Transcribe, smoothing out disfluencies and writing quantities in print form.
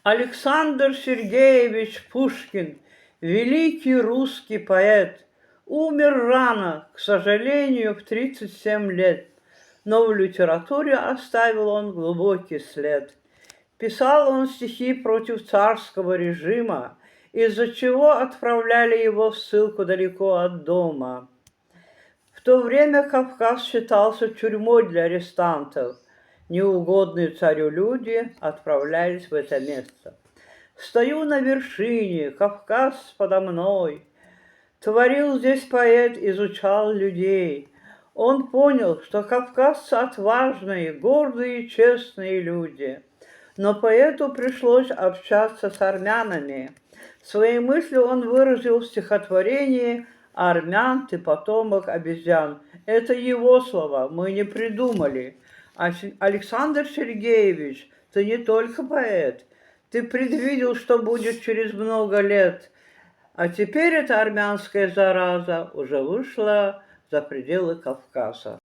Александр Сергеевич Пушкин, великий русский поэт, умер рано, к сожалению, в 37 лет, но в литературе оставил он глубокий след. Писал он стихи против царского режима, из-за чего отправляли его в ссылку далеко от дома. В то время Кавказ считался тюрьмой для арестантов. Неугодные царю люди отправлялись в это место. Стою на вершине, Кавказ подо мной. Творил здесь поэт, изучал людей. Он понял, что кавказцы отважные, гордые и честные люди. Но поэту пришлось общаться с армянами. Свои мысли он выразил в стихотворении «Армян, ты потомок обезьян». Это его слова, мы не придумали. Александр Сергеевич, ты не только поэт, ты предвидел, что будет через много лет. А теперь эта армянская зараза уже вышла за пределы Кавказа.